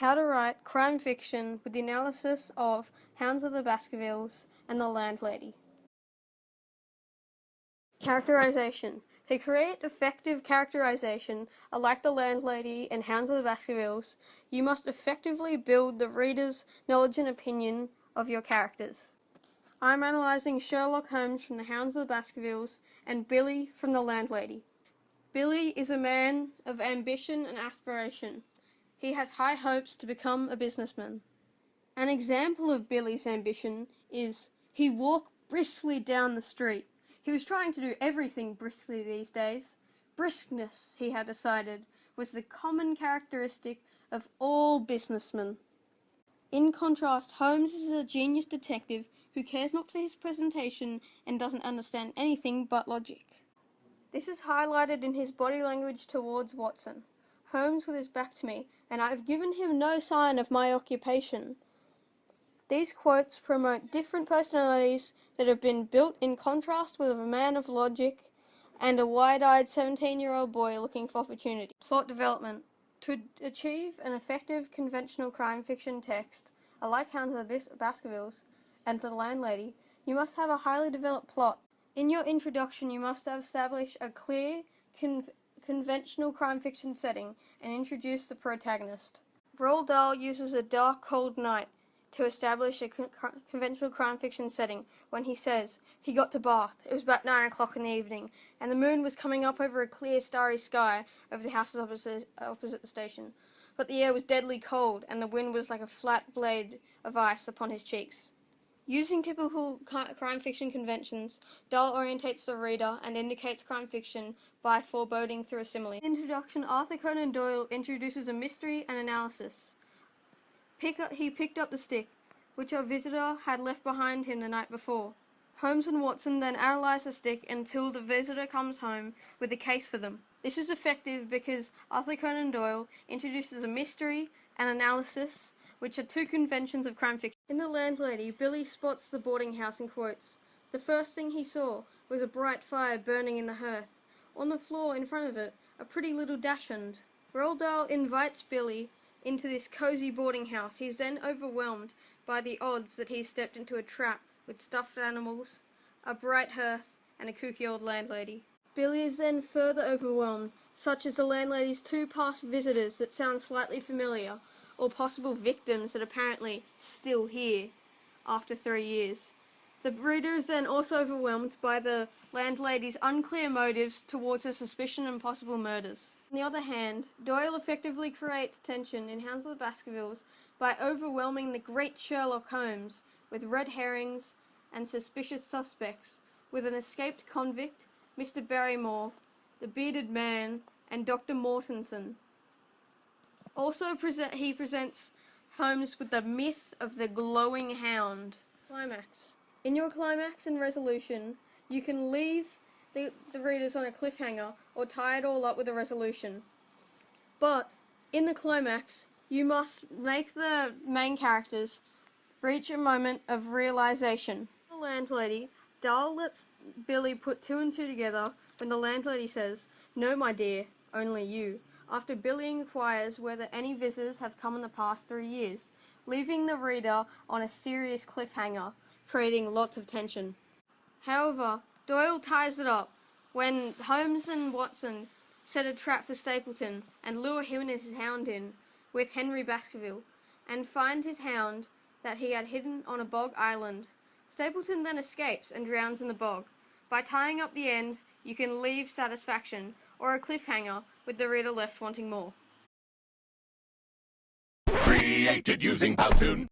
How to write crime fiction with the analysis of Hounds of the Baskervilles and the Landlady. Characterization. To create effective characterization, like the Landlady and Hounds of the Baskervilles, you must effectively build the reader's knowledge and opinion of your characters. I'm analysing Sherlock Holmes from the Hounds of the Baskervilles and Billy from the Landlady. Billy is a man of ambition and aspiration. He has high hopes to become a businessman. An example of Billy's ambition is he walked briskly down the street. He was trying to do everything briskly these days. Briskness, he had decided, was the common characteristic of all businessmen. In contrast, Holmes is a genius detective who cares not for his presentation and doesn't understand anything but logic. This is highlighted in his body language towards Watson. Holmes with his back to me, and I have given him no sign of my occupation. These quotes promote different personalities that have been built in contrast with a man of logic and a wide-eyed 17-year-old boy looking for opportunity. Plot development. To achieve an effective conventional crime fiction text, like Hounds of the Baskervilles and The Landlady, you must have a highly developed plot. In your introduction, you must establish a clear, conventional crime fiction setting and introduce the protagonist. Roald Dahl uses a dark, cold night to establish a conventional crime fiction setting when he says, he got to Bath, it was about 9 o'clock in the evening, and the moon was coming up over a clear, starry sky over the houses opposite the station. But the air was deadly cold, and the wind was like a flat blade of ice upon his cheeks. Using typical crime fiction conventions, Dahl orientates the reader and indicates crime fiction by foreboding through a simile. In the introduction, Arthur Conan Doyle introduces a mystery and analysis. He picked up the stick, which our visitor had left behind him the night before. Holmes and Watson then analyze the stick until the visitor comes home with a case for them. This is effective because Arthur Conan Doyle introduces a mystery and analysis, which are two conventions of crime fiction. In The Landlady, Billy spots the boarding house and quotes, "The first thing he saw was a bright fire burning in the hearth. On the floor in front of it, a pretty little dachshund." Roald Dahl invites Billy into this cozy boarding house. He is then overwhelmed by the odds that he stepped into a trap with stuffed animals, a bright hearth, and a kooky old landlady. Billy is then further overwhelmed, such as the landlady's two past visitors that sound slightly familiar, or possible victims that apparently still here after 3 years. The reader is then also overwhelmed by the landlady's unclear motives towards her suspicion and possible murders. On the other hand, Doyle effectively creates tension in Hounds of the Baskervilles by overwhelming the great Sherlock Holmes with red herrings and suspicious suspects, with an escaped convict, Mr. Barrymore, the bearded man, and Dr. Mortensen. Also, he presents Holmes with the myth of the glowing hound. Climax. In your climax and resolution, you can leave the readers on a cliffhanger or tie it all up with a resolution. But in the climax, you must make the main characters reach a moment of realization. The Landlady, Dahl lets Billy put two and two together when the landlady says, "No, my dear, only you," after Billy inquires whether any visitors have come in the past 3 years, leaving the reader on a serious cliffhanger, creating lots of tension. However, Doyle ties it up when Holmes and Watson set a trap for Stapleton and lure him and his hound in with Henry Baskerville, and find his hound that he had hidden on a bog island. Stapleton then escapes and drowns in the bog. By tying up the end, you can leave satisfaction or a cliffhanger with the reader left wanting more. Created using Powtoon.